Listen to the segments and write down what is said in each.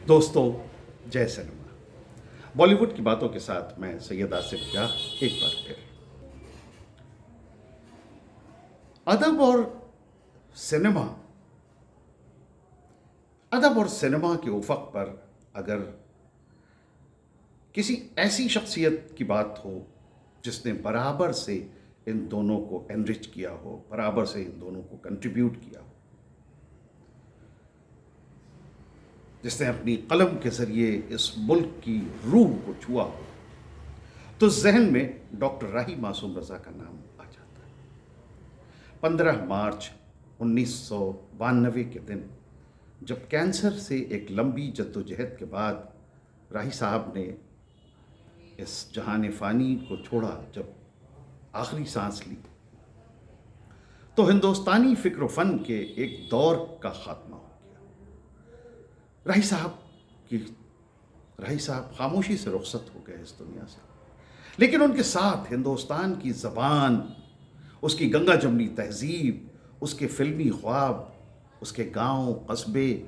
دوستوں، جے cinema Bali would کی باتوں کے ساتھ میں سید آصف جاہ ایک بار پھر ادب اور سنیما ادب اور سنیما کے افق پر اگر کسی ایسی شخصیت کی بات ہو جس نے برابر سے ان دونوں کو انرچ کیا ہو، برابر سے ان دونوں کو کنٹریبیوٹ کیا ہو، جس نے اپنی قلم کے ذریعے اس ملک کی روح کو چھوا ہو، تو ذہن میں ڈاکٹر راہی معصوم رضا کا نام آ جاتا ہے۔ 15 مارچ 1992 کے دن جب کینسر سے ایک لمبی جدوجہد کے بعد راہی صاحب نے اس جہان فانی کو چھوڑا، جب آخری سانس لی، تو ہندوستانی فکر و فن کے ایک دور کا خاتمہ ہو گیا۔ راہی صاحب خاموشی سے رخصت ہو گئے اس دنیا سے، لیکن ان کے ساتھ ہندوستان کی زبان، اس کی گنگا جمنی تہذیب، اس کے فلمی خواب، اس کے گاؤں قصبے،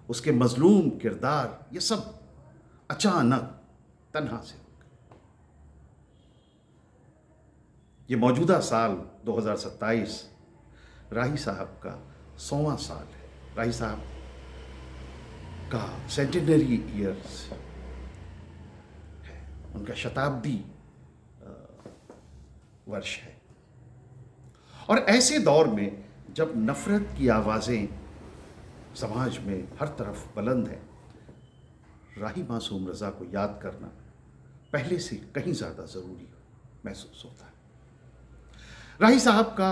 اس کے مظلوم کردار، یہ سب اچانک تنہا سے ہو گئے۔ یہ موجودہ سال 2027 راہی صاحب کا 100واں سال ہے، راہی صاحب کا سینٹینری ایئرز ہے، ان کا شتابدی ورش ہے۔ اور ایسے دور میں جب نفرت کی آوازیں سماج میں ہر طرف بلند ہیں، راہی معصوم رضا کو یاد کرنا پہلے سے کہیں زیادہ ضروری محسوس ہوتا ہے۔ راہی صاحب کا،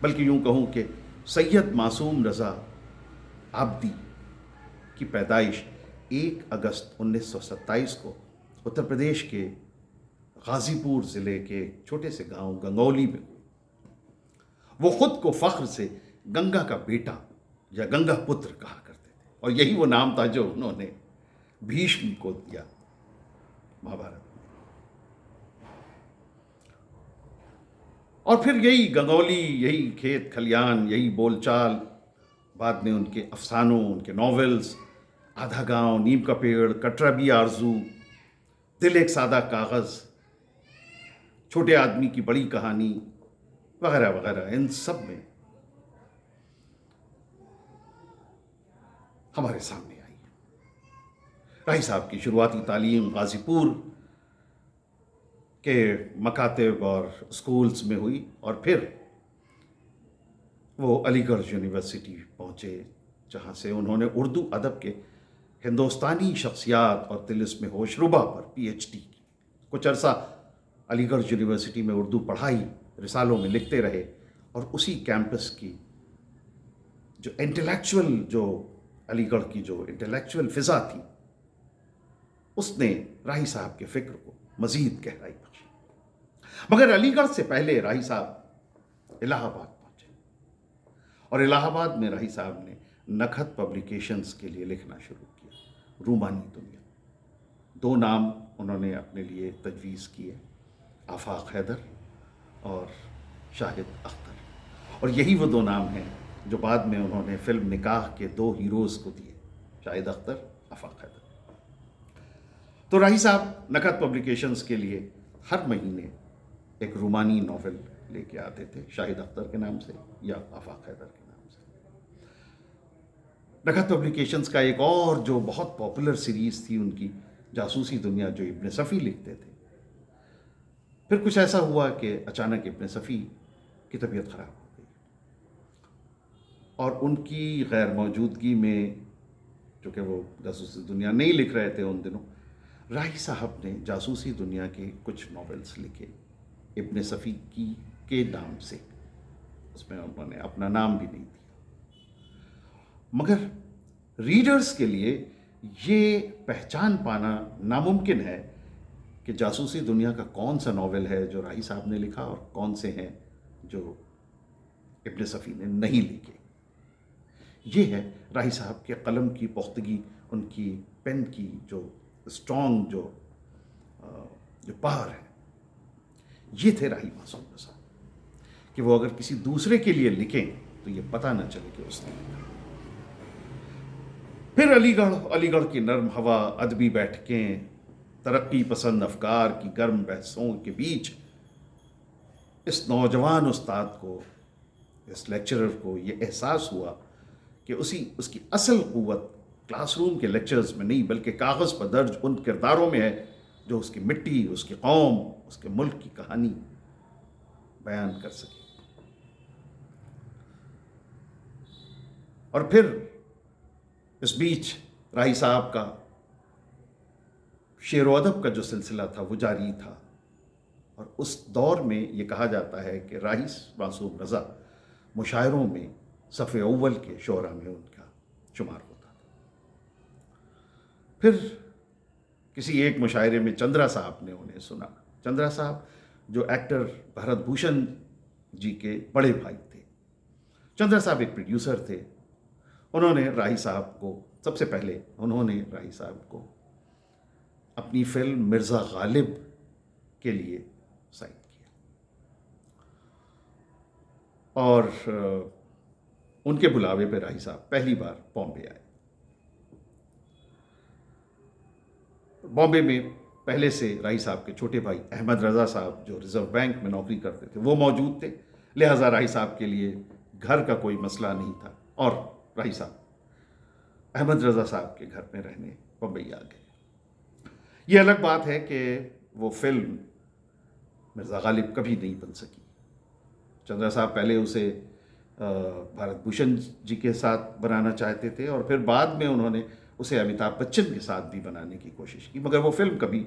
بلکہ یوں کہوں کہ سید معصوم رضا آبدی کی پیدائش 1 اگست 1927 کو اتر پردیش کے غازی پور ضلع کے چھوٹے سے گاؤں گنگولی میں ہوئی۔ وہ خود کو فخر سے گنگا کا بیٹا یا گنگا پتر کہا کرتے تھے، اور یہی وہ نام تھا جو انہوں نے بھیشم کو دیا مہابھارت میں۔ اور پھر یہی گنگولی، یہی کھیت کھلیان، یہی بول چال بعد میں ان کے افسانوں، ان کے ناولز آدھا گاؤں، نیم کا پیڑ، کٹربی آرزو، دل ایک سادہ کاغذ، چھوٹے آدمی کی بڑی کہانی وغیرہ وغیرہ، ان سب میں ہمارے سامنے آئی۔ راہی صاحب کی شروعاتی تعلیم غازی پور کے مکاتب اور اسکولز میں ہوئی، اور پھر وہ علی گڑھ یونیورسٹی پہنچے، جہاں سے انہوں نے اردو ادب کے ہندوستانی شخصیات اور طلسم ہوشربا پر پی ایچ ڈی کی۔ کچھ عرصہ علی گڑھ یونیورسٹی میں اردو پڑھائی، رسالوں میں لکھتے رہے، اور اسی کیمپس کی جو انٹلیکچول، جو علی گڑھ کی جو انٹلیکچول فضا تھی، اس نے راہی صاحب کے فکر کو مزید گہرائی بخشی۔ مگر علی گڑھ سے پہلے راہی صاحب الہ آباد پہنچے، اور الہ آباد میں راہی صاحب نے نکھت پبلیکیشنز کے لیے لکھنا شروع کیا۔ رومانی دنیا، 2 نام انہوں نے اپنے لیے تجویز کیے، آفاق حیدر اور شاہد اختر، اور یہی وہ 2 نام ہیں جو بعد میں انہوں نے فلم نکاح کے 2 ہیروز کو دیے، شاہد اختر، آفاق حیدر۔ تو راہی صاحب نکھت پبلیکیشنز کے لیے ہر مہینے ایک رومانی ناول لے کے آتے تھے، شاہد اختر کے نام سے یا آفاق حیدر کے نام سے۔ نکھت پبلیکیشنز کا ایک اور جو بہت پاپولر سیریز تھی ان کی، جاسوسی دنیا، جو ابن صفی لکھتے تھے۔ پھر کچھ ایسا ہوا کہ اچانک ابن صفی کی طبیعت خراب ہو گئی، اور ان کی غیر موجودگی میں، چونکہ وہ جاسوسی دنیا نہیں لکھ رہے تھے ان دنوں، راہی صاحب نے جاسوسی دنیا کے کچھ ناولز لکھے ابن صفی کے نام سے، اس میں انہوں نے اپنا نام بھی نہیں دیا۔ مگر ریڈرز کے لیے یہ پہچان پانا ناممکن ہے کہ جاسوسی دنیا کا کون سا ناول ہے جو راہی صاحب نے لکھا اور کون سے ہیں جو ابن صفی نے نہیں لکھے۔ یہ ہے راہی صاحب کے قلم کی پختگی، ان کی پین کی جو اسٹرانگ جو پاور ہے۔ یہ تھے راہی معصوم رضا، کہ وہ اگر کسی دوسرے کے لیے لکھیں تو یہ پتہ نہ چلے کہ اس نے لکھا۔ پھر علی گڑھ کی نرم ہوا، ادبی بیٹھکیں، ترقی پسند افکار کی گرم بحثوں کے بیچ اس نوجوان استاد کو، اس لیکچرر کو یہ احساس ہوا کہ اس کی اصل قوت کلاس روم کے لیکچرز میں نہیں بلکہ کاغذ پر درج ان کرداروں میں ہے جو اس کی مٹی، اس کی قوم، اس کے ملک کی کہانی بیان کر سکے۔ اور پھر اس بیچ راہی صاحب کا شعر و ادب کا جو سلسلہ تھا وہ جاری تھا، اور اس دور میں یہ کہا جاتا ہے کہ راہی معصوم رضا مشاعروں میں صف اول کے شعراء میں ان کا شمار ہوتا تھا۔ پھر کسی ایک مشاعرے میں چندرا صاحب نے انہیں سنا۔ چندرا صاحب جو ایکٹر بھرت بھوشن جی کے بڑے بھائی تھے۔ چندرا صاحب ایک پروڈیوسر تھے۔ انہوں نے راہی صاحب کو سب سے پہلے راہی صاحب کو اپنی فلم مرزا غالب کے لیے سائن کیا، اور ان کے بلاوے پہ راہی صاحب پہلی بار بامبے آئے۔ بامبے میں پہلے سے راہی صاحب کے چھوٹے بھائی احمد رضا صاحب جو ریزرو بینک میں نوکری کرتے تھے وہ موجود تھے، لہٰذا راہی صاحب کے لیے گھر کا کوئی مسئلہ نہیں تھا، اور راہی صاحب احمد رضا صاحب کے گھر میں رہنے بمبئی آ گئے۔ یہ الگ بات ہے کہ وہ فلم مرزا غالب کبھی نہیں بن سکی۔ چندرا صاحب پہلے اسے بھارت بھوشن جی کے ساتھ بنانا چاہتے تھے، اور پھر بعد میں انہوں نے اسے امیتابھ بچن کے ساتھ بھی بنانے کی کوشش کی، مگر وہ فلم کبھی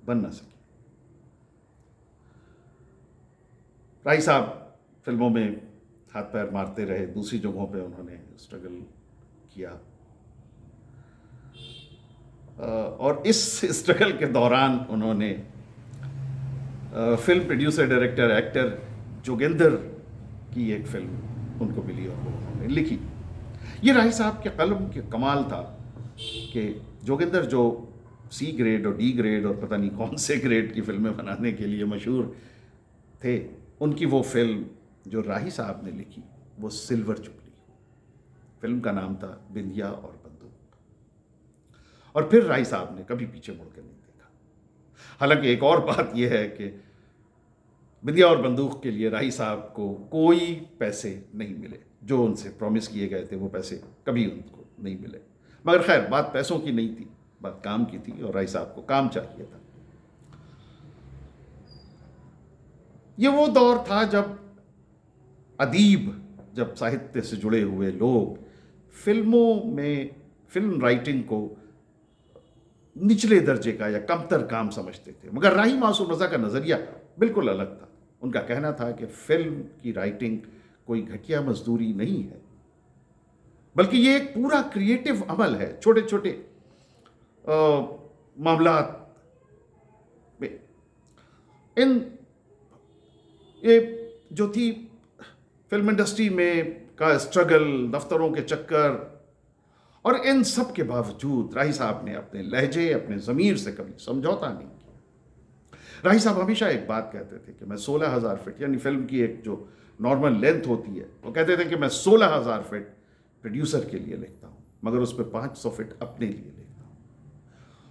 بن نہ سکی۔ راہی صاحب فلموں میں ہاتھ پیر مارتے رہے، دوسری جگہوں پہ انہوں نے اسٹرگل کیا، اور اس اسٹرگل کے دوران انہوں نے film producer, director, actor Joginder کی ایک فلم ان کو ملی اور وہ انہوں نے لکھی۔ یہ راہی صاحب کے قلم کے کمال تھا کہ جوگندر جو سی گریڈ اور ڈی گریڈ اور پتہ نہیں کون سے گریڈ کی فلمیں بنانے کے لیے مشہور تھے، ان کی وہ فلم جو راہی صاحب نے لکھی وہ سلور جبلی، فلم کا نام تھا بندیا اور بندوق، اور پھر راہی صاحب نے کبھی پیچھے مڑ کر نہیں دیکھا۔ حالانکہ ایک اور بات یہ ہے کہ بندیا اور بندوق کے لیے راہی صاحب کو کوئی پیسے نہیں ملے، جو ان سے پرومس کیے گئے تھے وہ پیسے کبھی ان کو نہیں ملے، مگر خیر بات پیسوں کی نہیں تھی، بات کام کی تھی، اور راہی صاحب کو کام چاہیے تھا۔ یہ وہ دور تھا جب ادیب، جب ساہتیہ سے جڑے ہوئے لوگ فلموں میں فلم رائٹنگ کو نچلے درجے کا یا کمتر کام سمجھتے تھے، مگر راہی معصوم رضا کا نظریہ بالکل الگ تھا۔ ان کا کہنا تھا کہ فلم کی رائٹنگ کوئی گھٹیا مزدوری نہیں ہے، بلکہ یہ ایک پورا کریٹو عمل ہے۔ چھوٹے چھوٹے معاملات میں یہ جو تھی فلم انڈسٹری میں کا اسٹرگل، دفتروں کے چکر، اور ان سب کے باوجود راہی صاحب نے اپنے لہجے، اپنے ضمیر سے کبھی سمجھوتا نہیں کیا۔ راہی صاحب ہمیشہ ایک بات کہتے تھے کہ میں 16,000 فٹ، یعنی فلم کی ایک جو نارمل لینتھ ہوتی ہے، وہ کہتے تھے کہ میں 16,000 فٹ پروڈیوسر کے لیے لکھتا ہوں، مگر اس پہ 500 فٹ اپنے لیے لکھتا ہوں۔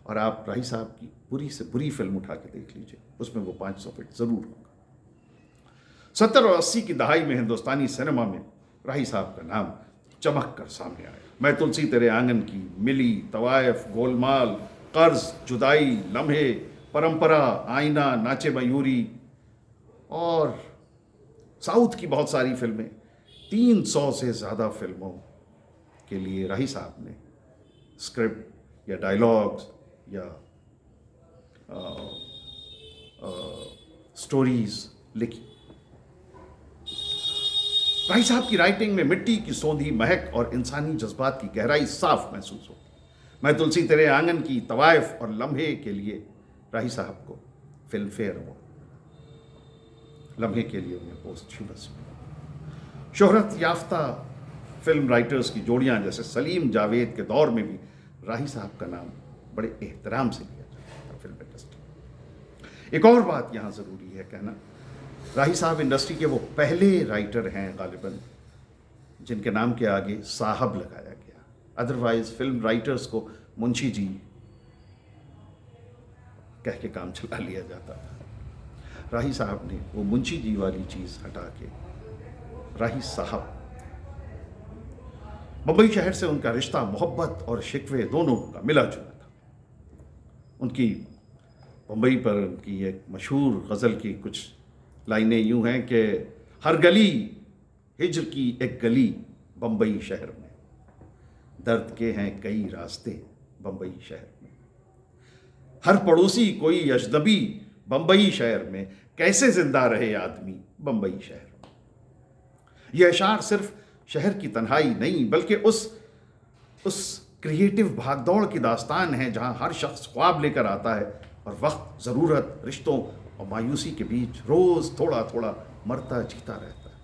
اور آپ راہی صاحب کی بری سے بری فلم اٹھا کے دیکھ لیجئے، اس میں وہ 500 فٹ ضرور ہوگا۔ 70 اور 80 کی دہائی میں ہندوستانی سینما میں راہی صاحب کا نام چمک کر سامنے آیا۔ میں تلسی تیرے آنگن کی، ملی، طوائف، گولمال، قرض، جدائی، لمحے، پرمپرا، آئینہ، ناچے میوری، اور ساؤتھ کی بہت ساری فلمیں، 300 سے زیادہ فلموں کے لیے راہی صاحب نے اسکرپٹ یا ڈائلاگز یا سٹوریز لکھی۔ راہی صاحب کی رائٹنگ میں مٹی کی سوندھی مہک اور انسانی جذبات کی گہرائی صاف محسوس ہوتی۔ میں تلسی تیرے آنگن کی، طوائف اور لمحے کے لیے راہی صاحب کو فلم فیئر ایوارڈ، لمحے کے لیے انہیں پوسٹھیومس ملا۔ شہرت یافتہ فلم رائٹرز کی جوڑیاں جیسے سلیم جاوید کے دور میں بھی راہی صاحب کا نام بڑے احترام سے لیا جاتا تھا فلم انڈسٹری۔ ایک اور بات یہاں ضروری ہے کہنا، راہی صاحب انڈسٹری کے وہ پہلے رائٹر ہیں غالباً جن کے نام کے آگے صاحب لگایا گیا۔ ادروائز فلم رائٹرز کو منشی جی کہہ کے کام چلا لیا جاتا تھا۔ راہی صاحب نے وہ منشی جی والی چیز ہٹا کے راہی صاحب، بمبئی شہر سے ان کا رشتہ محبت اور شکوے دونوں کا ملا جلا تھا۔ ان کی بمبئی پر ان کی ایک مشہور غزل کی کچھ لائنیں یوں ہیں کہ ہر گلی ہجر کی ایک گلی بمبئی شہر میں، درد کے ہیں کئی راستے بمبئی شہر میں، ہر پڑوسی کوئی اجنبی بمبئی شہر میں، کیسے زندہ رہے آدمی بمبئی شہر میں۔ یہ اشعار صرف شہر کی تنہائی نہیں بلکہ اس کریٹو بھاگ دوڑ کی داستان ہے جہاں ہر شخص خواب لے کر آتا ہے اور وقت، ضرورت، رشتوں اور مایوسی کے بیچ روز تھوڑا تھوڑا مرتا جیتا رہتا ہے۔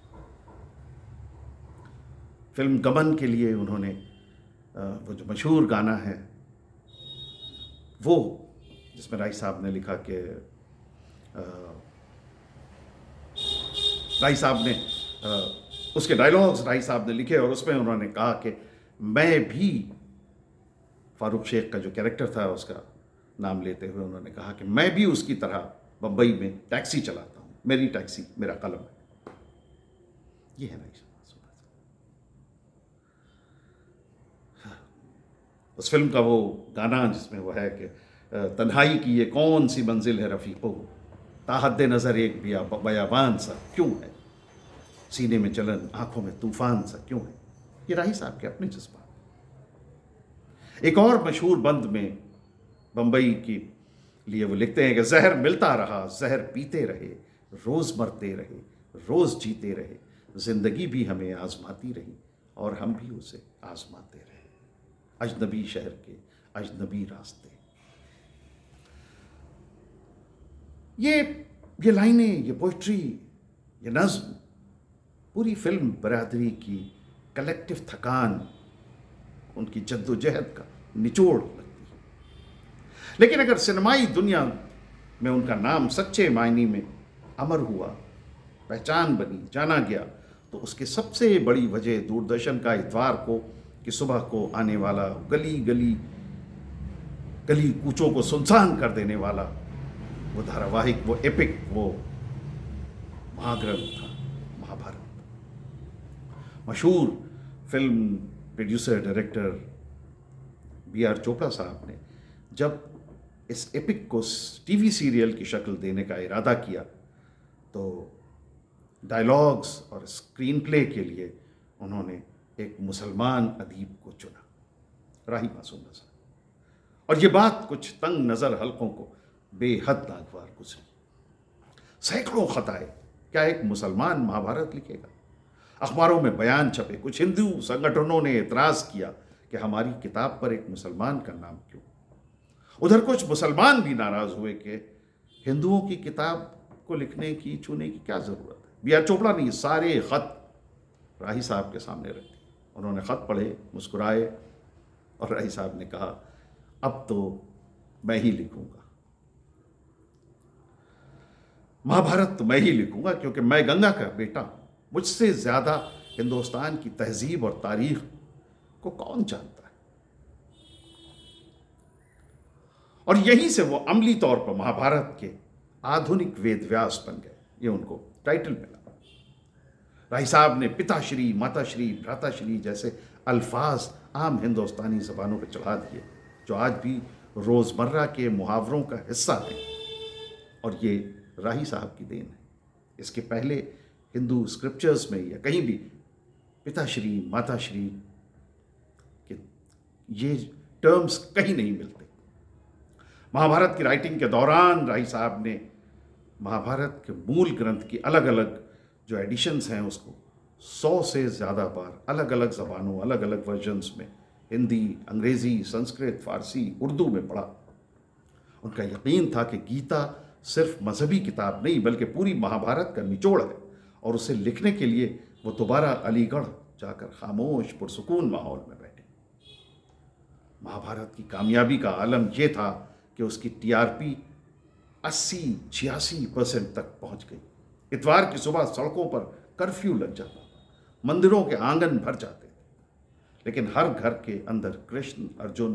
فلم گمن کے لیے انہوں نے وہ جو مشہور گانا ہے وہ جس میں راہی صاحب نے لکھا کہ راہی صاحب نے اس کے ڈائلاگز راہی صاحب نے لکھے اور اس میں انہوں نے کہا کہ میں بھی، فاروق شیخ کا جو کیریکٹر تھا اس کا نام لیتے ہوئے انہوں نے کہا کہ میں بھی اس کی طرح بمبئی میں ٹیکسی چلاتا ہوں، میری ٹیکسی میرا قلم ہے۔ یہ ہے راہی صاحب۔ اس فلم کا وہ گانا جس میں وہ ہے کہ تنہائی کی یہ کون سی منزل ہے رفیقو، تاحد نظر ایک بیابان سا کیوں ہے، سینے میں جلن آنکھوں میں طوفان سا کیوں ہے۔ یہ راہی صاحب کے اپنے جذبات۔ ایک اور مشہور بند میں بمبئی کے لیے وہ لکھتے ہیں کہ زہر ملتا رہا، زہر پیتے رہے، روز مرتے رہے، روز جیتے رہے، زندگی بھی ہمیں آزماتی رہی اور ہم بھی اسے آزماتے رہے، اجنبی شہر کے اجنبی راستے۔ یہ لائنیں، یہ پوئٹری، یہ نظم پوری فلم برادری کی کلیکٹیو تھکان، ان کی جد و جہد کا نچوڑ لگتی ہے۔ لیکن اگر سنمائی دنیا میں ان کا نام سچے معنی میں امر ہوا، پہچان بنی، جانا گیا، تو اس کی سب سے بڑی وجہ دوردرشن کا اتوار کو کہ صبح کو آنے والا، گلی کوچوں کو سنسان کر دینے والا وہ دھاراواہک، وہ ایپک، وہ مہاگرنتھ تھا، مہابھارت۔ مشہور film producer director B R Chopra صاحب نے جب اس ایپک کو ٹی وی سیریل کی شکل دینے کا ارادہ کیا تو ڈائلاگز اور اسکرین پلے کے لیے انہوں نے ایک مسلمان ادیب کو چنا، راہی معصوم رضا، اور یہ بات کچھ تنگ نظر حلقوں کو بے حد ناگوار گزری۔ سینکڑوں خطائے، کیا ایک مسلمان مہابھارت لکھے گا؟ اخباروں میں بیان چھپے، کچھ ہندو سنگٹھنوں نے اعتراض کیا کہ ہماری کتاب پر ایک مسلمان کا نام کیوں؟ ادھر کچھ مسلمان بھی ناراض ہوئے کہ ہندوؤں کی کتاب کو لکھنے کی، چھونے کی کیا ضرورت ہے؟ بی آر چوپڑا نے یہ سارے خط راہی صاحب کے سامنے رکھ دیے۔ انہوں نے خط پڑھے، مسکرائے، اور راہی صاحب نے کہا اب تو میں ہی لکھوں گا، مہابھارت تو میں ہی لکھوں گا، کیونکہ میں گنگا کا بیٹا ہوں، مجھ سے زیادہ ہندوستان کی تہذیب اور تاریخ کو کون جانتا ہے؟ اور یہیں سے وہ عملی طور پر مہابھارت کے آدھنک وید ویاس بن گئے، یہ ان کو ٹائٹل ملا۔ راہی صاحب نے پتا شری، ماتا شری، بھراتا شری جیسے الفاظ عام ہندوستانی زبانوں پہ چڑھا دیے جو آج بھی روزمرہ کے محاوروں کا حصہ ہیں، اور یہ راہی صاحب کی دین ہے۔ اس کے پہلے ہندو اسکرپچرز میں یا کہیں بھی پتا شری، ماتا شری کے یہ ٹرمز کہیں نہیں ملتے۔ مہابھارت کی رائٹنگ کے دوران راہی صاحب نے مہابھارت کے مول گرنتھ کی الگ الگ جو ایڈیشنز ہیں اس کو 100 سے زیادہ بار الگ الگ زبانوں، الگ الگ ورژنز میں، ہندی، انگریزی، سنسکرت، فارسی، اردو میں پڑھا۔ ان کا یقین تھا کہ گیتا صرف مذہبی کتاب نہیں بلکہ پوری مہابھارت کا نچوڑ ہے، اور اسے لکھنے کے لیے وہ دوبارہ علی گڑھ جا کر خاموش پرسکون ماحول میں بیٹھے۔ مہابھارت کی کامیابی کا عالم یہ تھا کہ اس کی ٹی آر پی 80-86% تک پہنچ گئی۔ اتوار کی صبح سڑکوں پر کرفیو لگ جاتا، مندروں کے آنگن بھر جاتے تھے، لیکن ہر گھر کے اندر کرشن، ارجن،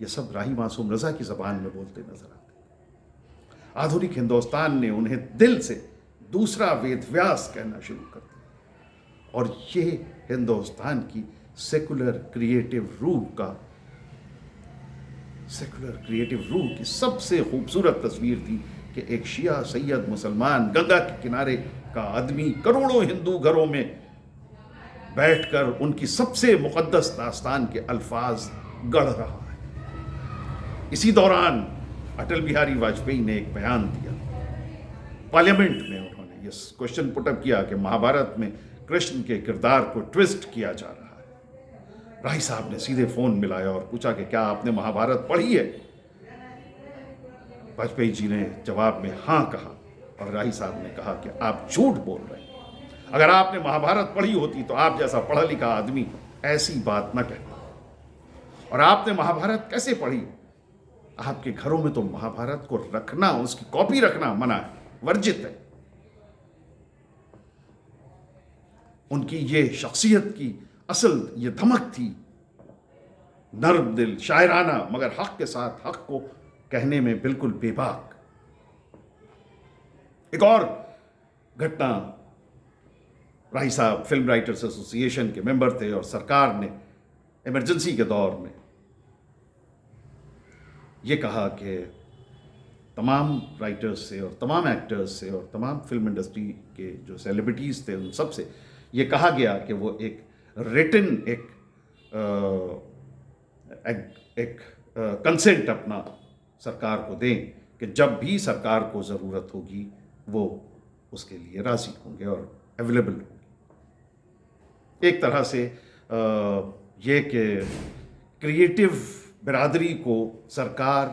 یہ سب راہی معصوم رضا کی زبان میں بولتے نظر آتے ہیں۔ آدھونک ہندوستان نے انہیں دل سے دوسرا وید ویاس کہنا شروع کر دیا، اور یہ ہندوستان کی سیکولر کریٹو روح کی سب سے خوبصورت تصویر تھی کہ ایک شیعہ سید مسلمان گنگا کے کنارے کا آدمی کروڑوں ہندو گھروں میں بیٹھ کر ان کی سب سے مقدس داستان کے الفاظ گڑھ رہا ہے۔ اسی دوران اٹل بہاری واجپئی نے ایک بیان دیا پارلیمنٹ میں، انہوں نے یہ کوشچن پٹ اپ کیا کہ مہابھارت میں کرشن کے کردار کو ٹوسٹ کیا جا رہا ہے۔ راہی صاحب نے سیدھے فون ملایا اور پوچھا کہ کیا آپ نے مہابھارت پڑھی ہے؟ واجپئی جی نے جواب میں ہاں کہا، اور راہی صاحب نے کہا کہ آپ جھوٹ بول رہے ہیں، اگر آپ نے مہابھارت پڑھی ہوتی تو آپ جیسا پڑھا لکھا آدمی ایسی بات نہ کہتا۔ اور آپ نے مہابھارت کیسے پڑھی؟ آپ کے گھروں میں تو مہابھارت کو رکھنا، اس کی کاپی رکھنا منع ہے، ورجت ہے۔ ان کی یہ شخصیت کی اصل یہ دھمک تھی، نرم دل، شاعرانہ، مگر حق کے ساتھ حق کو کہنے میں بالکل بے باک۔ ایک اور گھٹنا، راہی صاحب فلم رائٹرز ایسوسی ایشن کے ممبر تھے، اور سرکار نے ایمرجنسی کے دور میں یہ کہا کہ تمام رائٹرز سے اور تمام ایکٹرز سے اور تمام فلم انڈسٹری کے جو سیلیبریٹیز تھے ان سب سے یہ کہا گیا کہ وہ ایک ریٹن ایک کنسنٹ اپنا سرکار کو دیں کہ جب بھی سرکار کو ضرورت ہوگی وہ اس کے لیے راضی ہوں گے اور اویلیبل ہوں گے۔ ایک طرح سے یہ کہ کریٹو برادری کو سرکار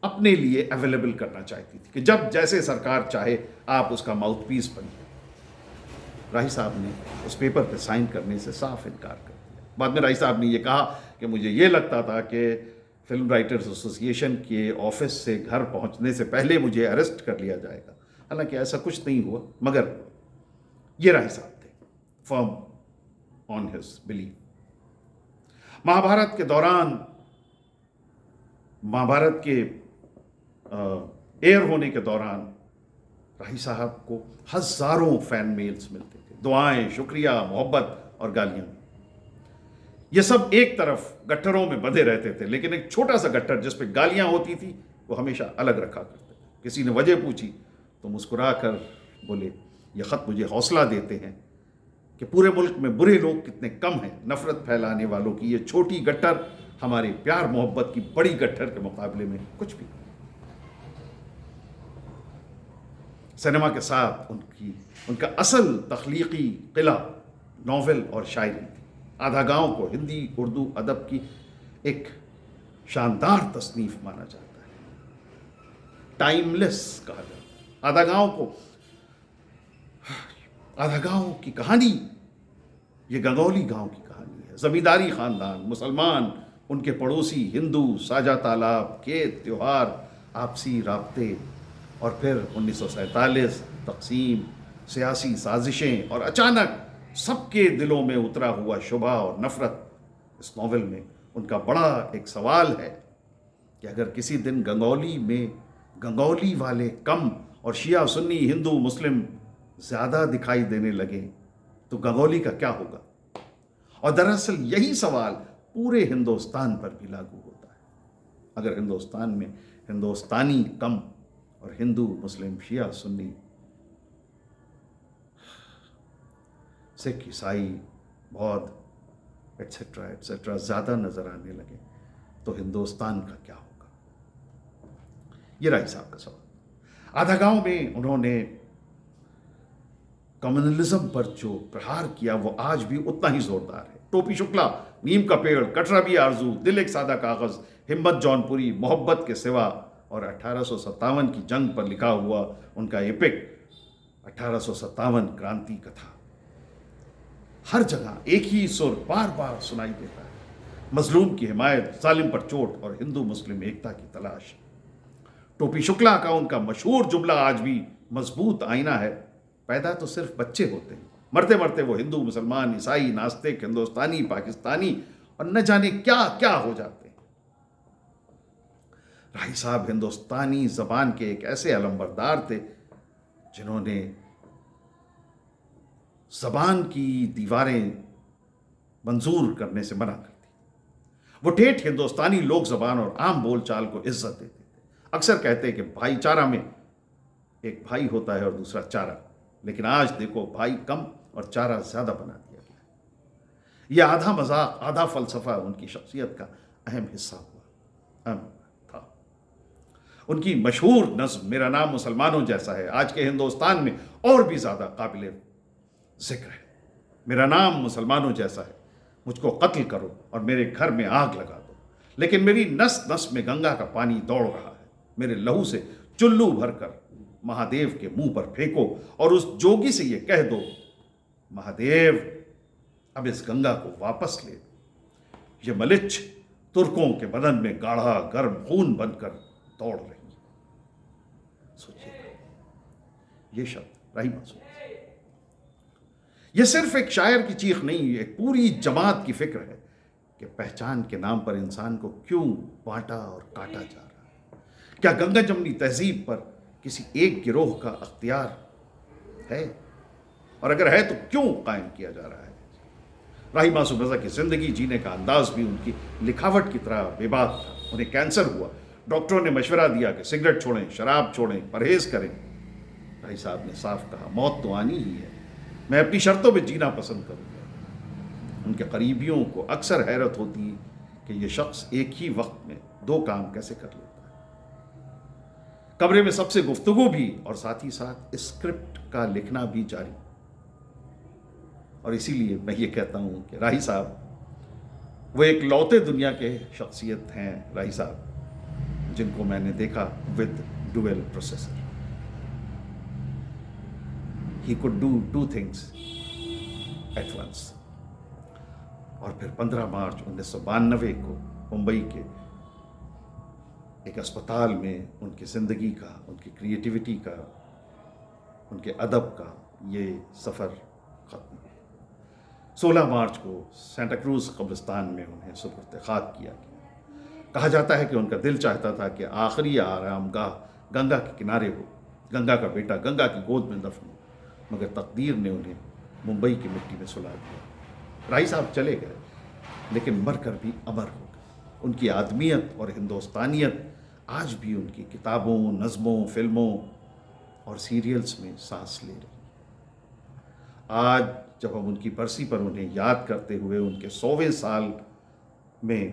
اپنے لیے اویلیبل کرنا چاہتی تھی کہ جب جیسے سرکار چاہے آپ اس کا ماؤتھ پیس بنیے۔ راہی صاحب نے اس پیپر پہ سائن کرنے سے صاف انکار کر دیا۔ بعد میں راہی صاحب نے یہ کہا کہ مجھے یہ لگتا تھا کہ فلم رائٹرز ایسوسی ایشن کے آفس سے گھر پہنچنے سے پہلے مجھے اریسٹ کر لیا جائے گا، حالانکہ ایسا کچھ نہیں ہوا، مگر یہ راہی صاحب تھے فرم آن ہز بلیف۔ مہابھارت کے دوران، مہابھارت کے ایئر ہونے کے دوران راہی صاحب کو ہزاروں فین میلز ملتے تھے، دعائیں، شکریہ، محبت اور گالیاں۔ یہ سب ایک طرف گٹھروں میں بندھے رہتے تھے، لیکن ایک چھوٹا سا گٹھر جس پہ گالیاں ہوتی تھی وہ ہمیشہ الگ رکھا کرتے تھے۔ کسی نے وجہ پوچھی تو مسکرا کر بولے یہ خط مجھے حوصلہ دیتے ہیں کہ پورے ملک میں برے لوگ کتنے کم ہیں، نفرت پھیلانے والوں کی یہ چھوٹی گٹھر ہمارے پیار محبت کی بڑی گٹھر کے مقابلے میں کچھ بھی نہیں۔ سنیما کے ساتھ ان کا اصل تخلیقی قلعہ ناول اور شاعری تھی۔ آدھا گاؤں کو ہندی اردو ادب کی ایک شاندار تصنیف مانا جاتا ہے، ٹائم لیس کہا جاتا ہے۔ آدھا گاؤں کی کہانی یہ گنگولی گاؤں کی کہانی ہے۔ زمینداری خاندان، مسلمان، ان کے پڑوسی ہندو، ساجا تالاب، کھیت، تیوہار، آپسی رابطے، اور پھر 1947 تقسیم، سیاسی سازشیں، اور اچانک سب کے دلوں میں اترا ہوا شبہ اور نفرت۔ اس ناول میں ان کا بڑا ایک سوال ہے کہ اگر کسی دن گنگولی میں گنگولی والے کم اور شیعہ سنی ہندو مسلم زیادہ دکھائی دینے لگے تو گنگولی کا کیا ہوگا؟ اور دراصل یہی سوال پورے ہندوستان پر بھی لاگو ہوتا ہے۔ اگر ہندوستان میں ہندوستانی کم اور ہندو مسلم شیعہ سنی سکھ عیسائی بودھ ایٹسٹرا ایٹسٹرا زیادہ نظر آنے لگے تو ہندوستان کا کیا ہوگا؟ یہ راہی صاحب کا سوال۔ آدھا گاؤں میں انہوں نے کمیونلزم پر جو پرہار کیا وہ آج بھی اتنا ہی زوردار ہے۔ ٹوپی شکلا، نیم کا پیڑ، کٹرا بھی آرزو، دل ایک سادہ کاغذ، ہمت جون پوری، محبت کے سوا، اور 1857 کی جنگ پر لکھا ہوا ان کا ایپک 1857 کرانتی کتھا ہر جگہ ایک ہی سر بار بار سنائی دیتا ہے، مظلوم کی حمایت، ظالم پر چوٹ، اور ہندو مسلم ایکتا کی تلاش۔ ٹوپی شکلا کا ان کا مشہور جملہ آج بھی مضبوط آئینہ ہے، پیدا تو صرف بچے ہوتے ہیں مرتے مرتے وہ ہندو، مسلمان، عیسائی، ناستک، ہندوستانی، پاکستانی اور نہ جانے کیا کیا ہو جاتے ہیں۔ راہی صاحب ہندوستانی زبان کے ایک ایسے علمبردار تھے جنہوں نے زبان کی دیواریں منظور کرنے سے منع کر دی۔ وہ ٹھیٹھ ہندوستانی لوک زبان اور عام بول چال کو عزت دیتے تھے۔ اکثر کہتے کہ بھائی چارہ میں ایک بھائی ہوتا ہے اور دوسرا چارہ، لیکن آج دیکھو بھائی کم اور چارہ زیادہ بنا دیا گیا ہے۔ یہ آدھا مذاق آدھا فلسفہ ان کی شخصیت کا اہم حصہ تھا۔ ان کی مشہور نظم میرا نام مسلمانوں جیسا ہے آج کے ہندوستان میں اور بھی زیادہ قابل ذکر ہے۔ میرا نام مسلمانوں جیسا ہے، مجھ کو قتل کرو اور میرے گھر میں آگ لگا دو، لیکن میری نس نس میں گنگا کا پانی دوڑ رہا ہے، میرے لہو سے چلو بھر کر مہادیو کے منہ پر پھینکو اور اس جوگی سے یہ کہہ دو مہادیو اب اس گنگا کو واپس لے دو۔ یہ ملچھ ترکوں کے بدن میں گاڑھا گرم خون بن کر دوڑ رہی ہے۔ سوچیے یہ شبد راہی معصوم، یہ صرف ایک شاعر کی چیخ نہیں، ایک پوری جماعت کی فکر ہے کہ پہچان کے نام پر انسان کو کیوں بانٹا اور کاٹا جا رہا ہے۔ کیا گنگا جمنی تہذیب پر کسی ایک گروہ کا اختیار ہے؟ اور اگر ہے تو کیوں قائم کیا جا رہا ہے؟ راہی معصوم رضا کی زندگی جینے کا انداز بھی ان کی لکھاوٹ کی طرح بے بات تھا۔ انہیں کینسر ہوا، ڈاکٹروں نے مشورہ دیا کہ سگریٹ چھوڑیں، شراب چھوڑیں، پرہیز کریں۔ راہی صاحب نے صاف کہا موت تو آنی ہی ہے، میں اپنی شرطوں پہ جینا پسند کروں گا۔ ان کے قریبیوں کو اکثر حیرت ہوتی کہ یہ شخص ایک ہی وقت میں دو کام کیسے کر لیتا ہے، کمرے میں سب سے گفتگو بھی اور ساتھ ہی ساتھ اسکرپٹ کا لکھنا بھی جاری۔ اور اسی لیے میں یہ کہتا ہوں کہ راہی صاحب وہ ایک لوتے دنیا کے شخصیت ہیں، راہی صاحب جن کو میں نے دیکھا with dual processor. He could do two things at once۔ اور پھر 15 مارچ 1992 کو ممبئی کے ایک اسپتال میں ان کی زندگی کا، ان کی کریٹیوٹی کا، ان کے ادب کا یہ سفر ختم ہوا۔ 16 مارچ کو سینٹا کروز قبرستان میں انہیں سپرد خاک کیا گیا۔ کہا جاتا ہے کہ ان کا دل چاہتا تھا کہ آخری آرام گاہ گنگا کے کنارے ہو، گنگا کا بیٹا گنگا کی گود میں دفن ہو، مگر تقدیر نے انہیں ممبئی کی مٹی میں سلا دیا۔ راہی صاحب چلے گئے لیکن مر کر بھی امر ہو گئے۔ ان کی آدمیت اور ہندوستانیت آج بھی ان کی کتابوں، نظموں، فلموں اور سیریلز میں سانس لے رہی۔ آج جب ہم ان کی برسی پر انہیں یاد کرتے ہوئے ان کے 100ویں سال میں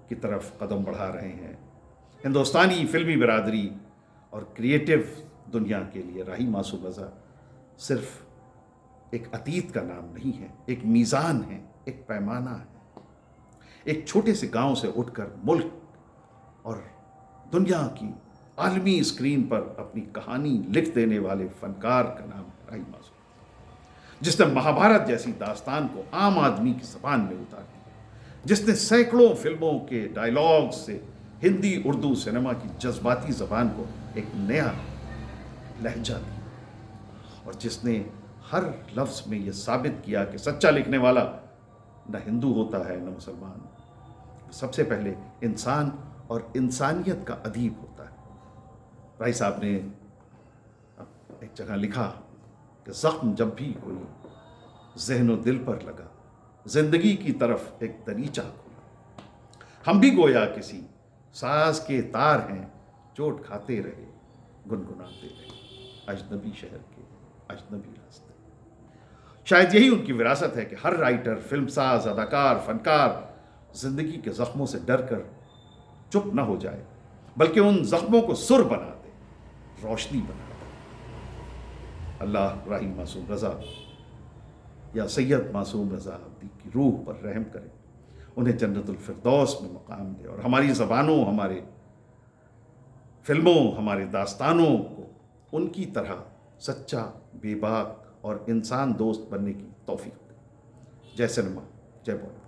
کی طرف قدم بڑھا رہے ہیں، ہندوستانی فلمی برادری اور کریٹو دنیا کے لیے راہی معصوم رضا صرف ایک عتیت کا نام نہیں ہے، ایک میزان ہے، ایک پیمانہ ہے۔ ایک چھوٹے سے گاؤں سے اٹھ کر ملک اور دنیا کی عالمی اسکرین پر اپنی کہانی لکھ دینے والے فنکار کا نام ہے راہی معصوم، جس نے مہابھارت جیسی داستان کو عام آدمی کی زبان میں اتار دیا، جس نے سینکڑوں فلموں کے ڈائیلاگ سے ہندی اردو سنیما کی جذباتی زبان کو ایک نیا لہجہ دیا، اور جس نے ہر لفظ میں یہ ثابت کیا کہ سچا لکھنے والا نہ ہندو ہوتا ہے نہ مسلمان، سب سے پہلے انسان اور انسانیت کا ادیب ہوتا ہے۔ راہی صاحب نے ایک جگہ لکھا کہ زخم جب بھی کوئی ذہن و دل پر لگا، زندگی کی طرف ایک دریچہ کھولا، ہم بھی گویا کسی ساز کے تار ہیں، چوٹ کھاتے رہے، گنگناتے رہے، اجنبی شہر کے اجنبی راستے۔ شاید یہی ان کی وراثت ہے کہ ہر رائٹر، فلم ساز، اداکار، فنکار زندگی کے زخموں سے ڈر کر چپ نہ ہو جائے، بلکہ ان زخموں کو سر بنا دے، روشنی بنا دے۔ اللہ راہی معصوم رضا یا سید معصوم رضا کی روح پر رحم کرے، انہیں جنت الفردوس میں مقام دے، اور ہماری زبانوں، ہمارے فلموں، ہمارے داستانوں کو ان کی طرح سچا، بے باک اور انسان دوست بننے کی توفیق دے۔ جے سنیما، جے بالی۔